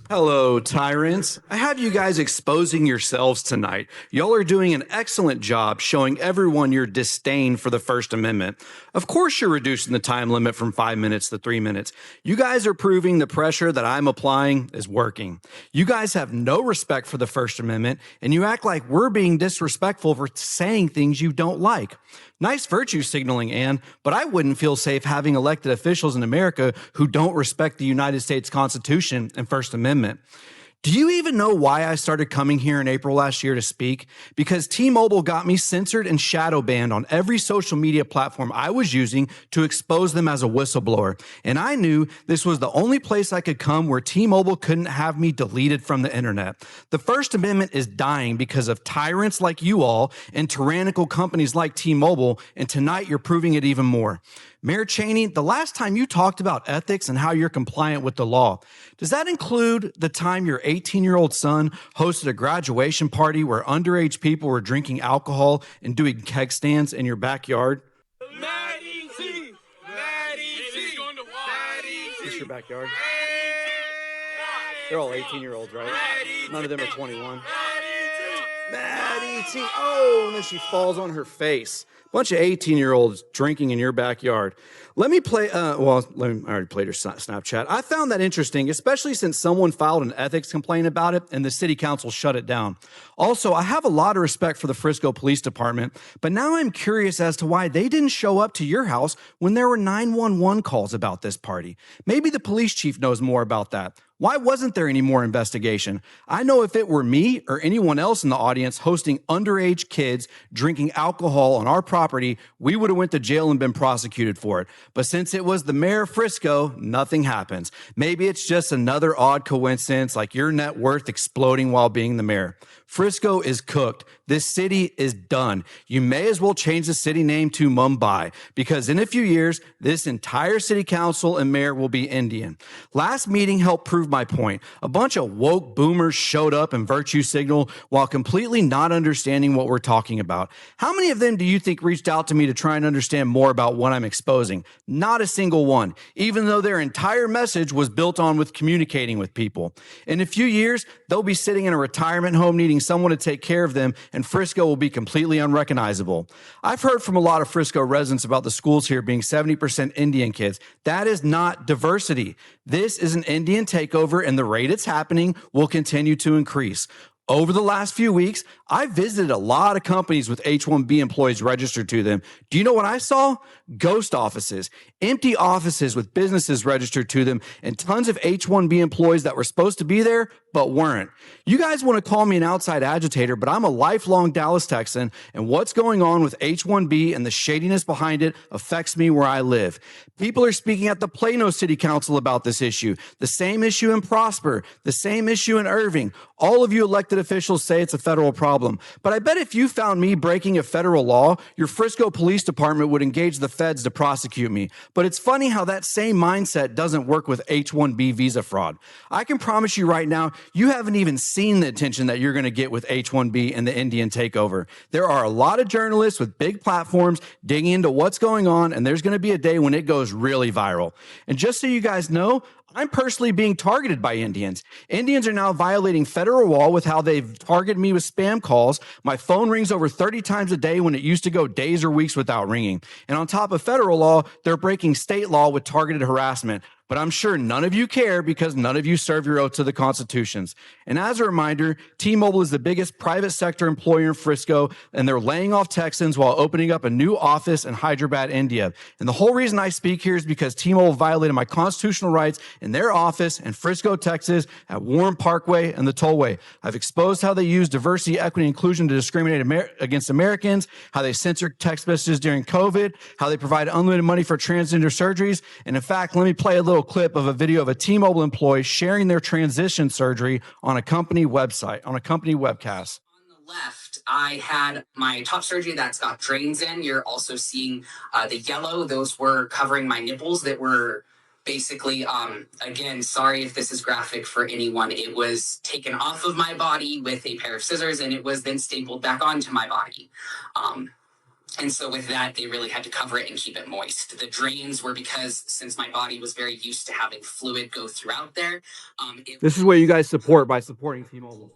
Hello, Tyrants. I have you guys exposing yourselves tonight. Y'all are doing an excellent job showing everyone your disdain for the First Amendment. Of course, you're reducing the time limit from 5 minutes to 3 minutes. You guys are proving the pressure that I'm applying is working. You guys have no respect for the First Amendment, and you act like we're being disrespectful for saying things you don't like. Nice virtue signaling, Ann, but I wouldn't feel safe having elected officials in America who don't respect the United States Constitution and First Amendment. Do you even know why I started coming here in April last year to speak? Because T-Mobile got me censored and shadow banned on every social media platform I was using to expose them as a whistleblower. And I knew this was the only place I could come where T-Mobile couldn't have me deleted from the internet. The First Amendment is dying because of tyrants like you all and tyrannical companies like T-Mobile, and tonight you're proving it even more. Mayor Cheney, the last time you talked about ethics and how you're compliant with the law, does that include the time your 18-year-old son hosted a graduation party where underage people were drinking alcohol and doing keg stands in your backyard? Maddie T! Maddie T! Is this your backyard? They're all 18-year-olds, right? None of them are 21. Maddie T! Oh, and then she falls on her face. Bunch of 18-year-olds drinking in your backyard. Let me play, I already played her Snapchat. I found that interesting, especially since someone filed an ethics complaint about it and the city council shut it down. Also, I have a lot of respect for the Frisco Police Department, but now I'm curious as to why they didn't show up to your house when there were 911 calls about this party. Maybe the police chief knows more about that. Why wasn't there any more investigation? I know if it were me or anyone else in the audience hosting underage kids drinking alcohol on our property, we would have went to jail and been prosecuted for it. But since it was the mayor of Frisco, nothing happens. Maybe it's just another odd coincidence, like your net worth exploding while being the mayor. Frisco is cooked. This city is done. You may as well change the city name to Mumbai, because in a few years, this entire city council and mayor will be Indian. Last meeting helped prove my point. A bunch of woke boomers showed up and virtue signaled while completely not understanding what we're talking about. How many of them do you think reached out to me to try and understand more about what I'm exposing? Not a single one, even though their entire message was built on with communicating with people. In a few years, they'll be sitting in a retirement home needing someone to take care of them, and Frisco will be completely unrecognizable. I've heard from a lot of Frisco residents about the schools here being 70% Indian kids. That is not diversity. This is an Indian takeover, and the rate it's happening will continue to increase. Over the last few weeks, I visited a lot of companies with H-1B employees registered to them. Do you know what I saw? Ghost offices, empty offices with businesses registered to them, and tons of H-1B employees that were supposed to be there but weren't. You guys want to call me an outside agitator, but I'm a lifelong Dallas Texan, and what's going on with H-1B and the shadiness behind it affects me where I live. People are speaking at the Plano City Council about this issue, the same issue in Prosper, the same issue in Irving. All of you elected officials say it's a federal problem, but I bet if you found me breaking a federal law, your Frisco Police Department would engage the feds to prosecute me. But it's funny how that same mindset doesn't work with H-1B visa fraud. I can promise you right now, you haven't even seen the attention that you're going to get with H-1B and the Indian takeover. There are a lot of journalists with big platforms digging into what's going on, and there's going to be a day when it goes really viral. And just so you guys know, I'm personally being targeted by Indians. Indians are now violating federal law with how they've targeted me with spam calls. My phone rings over 30 times a day when it used to go days or weeks without ringing. And on top of federal law, they're breaking state law with targeted harassment. But I'm sure none of you care because none of you serve your oath to the constitutions. And as a reminder, T-Mobile is the biggest private sector employer in Frisco, and they're laying off Texans while opening up a new office in Hyderabad, India. And the whole reason I speak here is because T-Mobile violated my constitutional rights in their office in Frisco, Texas, at Warren Parkway and the Tollway. I've exposed how they use diversity, equity, and inclusion to discriminate against Americans, how they censor text messages during COVID, how they provide unlimited money for transgender surgeries. And in fact, let me play a little clip of a video of a T-Mobile employee sharing their transition surgery on a company website, on a company webcast. On the left, I had my top surgery that's got drains in. You're also seeing the yellow. Those were covering my nipples that were basically, again, sorry if this is graphic for anyone. It was taken off of my body with a pair of scissors, and it was then stapled back onto my body. And so with that, they really had to cover it and keep it moist. The drains were because since my body was very used to having fluid go throughout there. This is what you guys support by supporting T-Mobile.